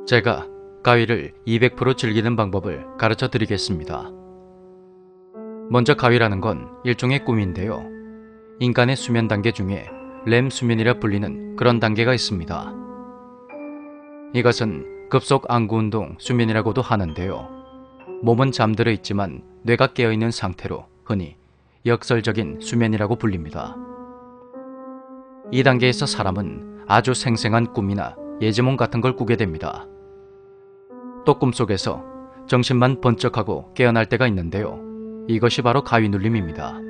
제가 가위를 200% 즐기는 방법을 가르쳐 드리겠습니다. 먼저 가위라는 건 일종의 꿈인데요. 인간의 수면 단계 중에 렘 수면이라 불리는 그런 단계가 있습니다. 이것은 급속 안구운동 수면이라고도 하는데요. 몸은 잠들어 있지만 뇌가 깨어있는 상태로 흔히 역설적인 수면이라고 불립니다. 이 단계에서 사람은 아주 생생한 꿈이나 예지몽 같은 걸 꾸게 됩니다. 또 꿈속에서 정신만 번쩍하고 깨어날 때가 있는데요. 이것이 바로 가위눌림입니다.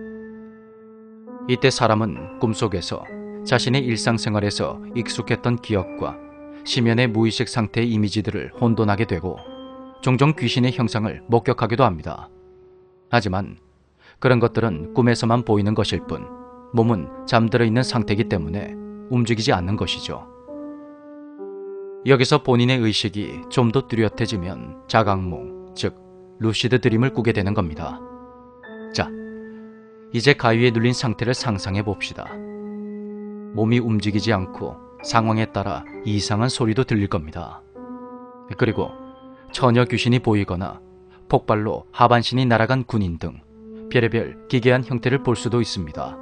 이때 사람은 꿈속에서 자신의 일상생활에서 익숙했던 기억과 심연의 무의식 상태의 이미지들을 혼돈하게 되고 종종 귀신의 형상을 목격하기도 합니다. 하지만 그런 것들은 꿈에서만 보이는 것일 뿐 몸은 잠들어 있는 상태이기 때문에 움직이지 않는 것이죠. 여기서 본인의 의식이 좀 더 뚜렷해지면 자각몽, 즉 루시드 드림을 꾸게 되는 겁니다. 자, 이제 가위에 눌린 상태를 상상해 봅시다. 몸이 움직이지 않고 상황에 따라 이상한 소리도 들릴 겁니다. 그리고 처녀 귀신이 보이거나 폭발로 하반신이 날아간 군인 등 별의별 기괴한 형태를 볼 수도 있습니다.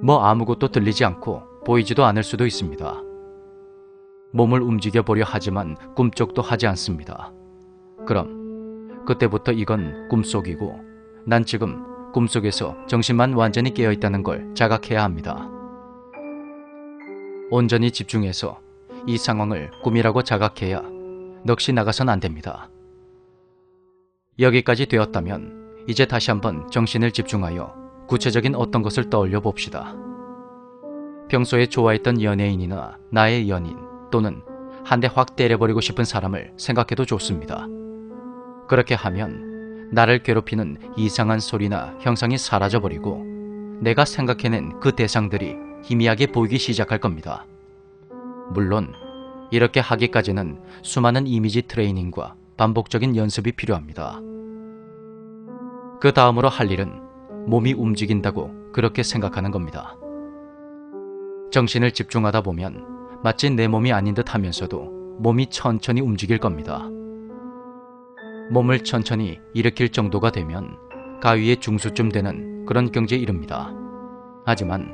뭐 아무것도 들리지 않고 보이지도 않을 수도 있습니다. 몸을 움직여 보려 하지만 꿈쩍도 하지 않습니다. 그럼 그때부터 이건 꿈속이고 난 지금 꿈속에서 정신만 완전히 깨어있다는 걸 자각해야 합니다. 온전히 집중해서 이 상황을 꿈이라고 자각해야 넋이 나가선 안 됩니다. 여기까지 되었다면 이제 다시 한번 정신을 집중하여 구체적인 어떤 것을 떠올려 봅시다. 평소에 좋아했던 연예인이나 나의 연인 또는 한 대 확 때려버리고 싶은 사람을 생각해도 좋습니다. 그렇게 하면 나를 괴롭히는 이상한 소리나 형상이 사라져버리고 내가 생각해낸 그 대상들이 희미하게 보이기 시작할 겁니다. 물론 이렇게 하기까지는 수많은 이미지 트레이닝과 반복적인 연습이 필요합니다. 그 다음으로 할 일은 몸이 움직인다고 그렇게 생각하는 겁니다. 정신을 집중하다 보면 마치 내 몸이 아닌 듯 하면서도 몸이 천천히 움직일 겁니다. 몸을 천천히 일으킬 정도가 되면 가위의 중수쯤 되는 그런 경지에 이릅니다. 하지만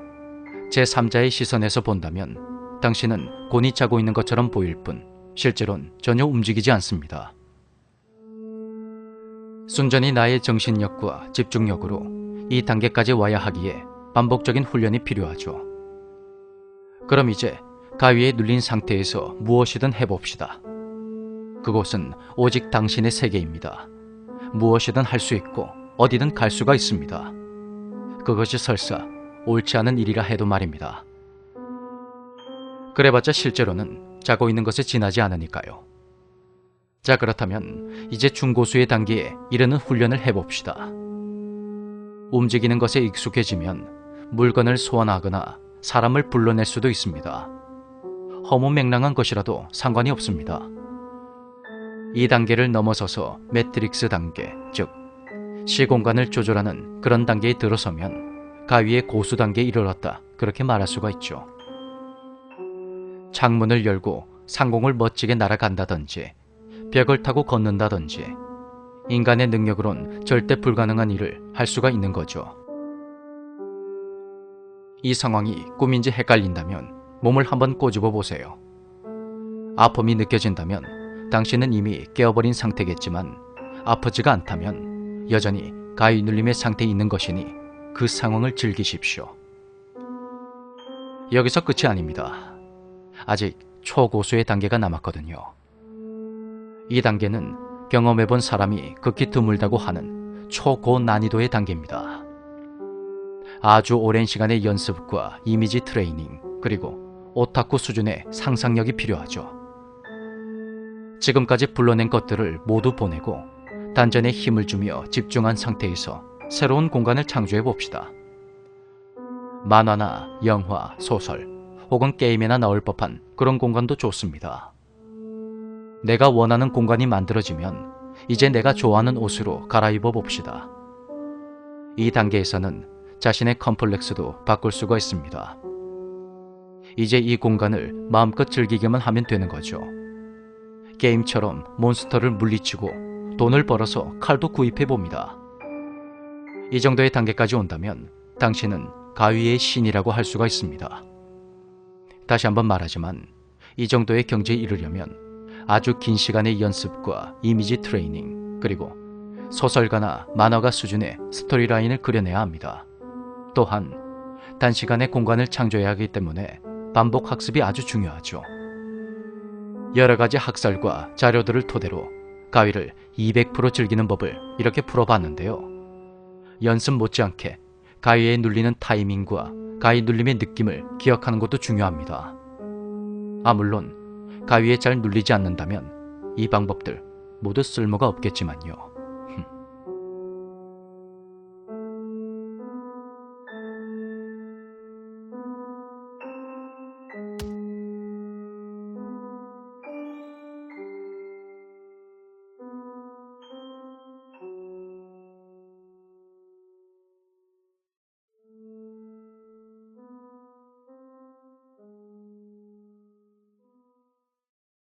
제3자의 시선에서 본다면 당신은 곤히 자고 있는 것처럼 보일 뿐 실제로는 전혀 움직이지 않습니다. 순전히 나의 정신력과 집중력으로 이 단계까지 와야 하기에 반복적인 훈련이 필요하죠. 그럼 이제 가위에 눌린 상태에서 무엇이든 해봅시다. 그곳은 오직 당신의 세계입니다. 무엇이든 할 수 있고 어디든 갈 수가 있습니다. 그것이 설사 옳지 않은 일이라 해도 말입니다. 그래봤자 실제로는 자고 있는 것에 지나지 않으니까요. 자, 그렇다면 이제 중고수의 단계에 이르는 훈련을 해봅시다. 움직이는 것에 익숙해지면 물건을 소환하거나 사람을 불러낼 수도 있습니다. 허무맹랑한 것이라도 상관이 없습니다. 이 단계를 넘어서서 매트릭스 단계, 즉 시공간을 조절하는 그런 단계에 들어서면 가위의 고수 단계에 이르렀다, 그렇게 말할 수가 있죠. 창문을 열고 상공을 멋지게 날아간다든지 벽을 타고 걷는다든지 인간의 능력으론 절대 불가능한 일을 할 수가 있는 거죠. 이 상황이 꿈인지 헷갈린다면 몸을 한번 꼬집어 보세요. 아픔이 느껴진다면 당신은 이미 깨어버린 상태겠지만 아프지가 않다면 여전히 가위 눌림의 상태에 있는 것이니 그 상황을 즐기십시오. 여기서 끝이 아닙니다. 아직 초고수의 단계가 남았거든요. 이 단계는 경험해본 사람이 극히 드물다고 하는 초고난이도의 단계입니다. 아주 오랜 시간의 연습과 이미지 트레이닝, 그리고 오타쿠 수준의 상상력이 필요하죠. 지금까지 불러낸 것들을 모두 보내고 단전에 힘을 주며 집중한 상태에서 새로운 공간을 창조해 봅시다. 만화나 영화, 소설 혹은 게임에나 나올 법한 그런 공간도 좋습니다. 내가 원하는 공간이 만들어지면 이제 내가 좋아하는 옷으로 갈아입어 봅시다. 이 단계에서는 자신의 컴플렉스도 바꿀 수가 있습니다. 이제 이 공간을 마음껏 즐기기만 하면 되는 거죠. 게임처럼 몬스터를 물리치고 돈을 벌어서 칼도 구입해 봅니다. 이 정도의 단계까지 온다면 당신은 가위의 신이라고 할 수가 있습니다. 다시 한번 말하지만 이 정도의 경지에 이르려면 아주 긴 시간의 연습과 이미지 트레이닝, 그리고 소설가나 만화가 수준의 스토리라인을 그려내야 합니다. 또한 단시간에 공간을 창조해야 하기 때문에 반복 학습이 아주 중요하죠. 여러 가지 학설과 자료들을 토대로 가위를 200% 즐기는 법을 이렇게 풀어봤는데요. 연습 못지않게 가위에 눌리는 타이밍과 가위 눌림의 느낌을 기억하는 것도 중요합니다. 물론 가위에 잘 눌리지 않는다면 이 방법들 모두 쓸모가 없겠지만요.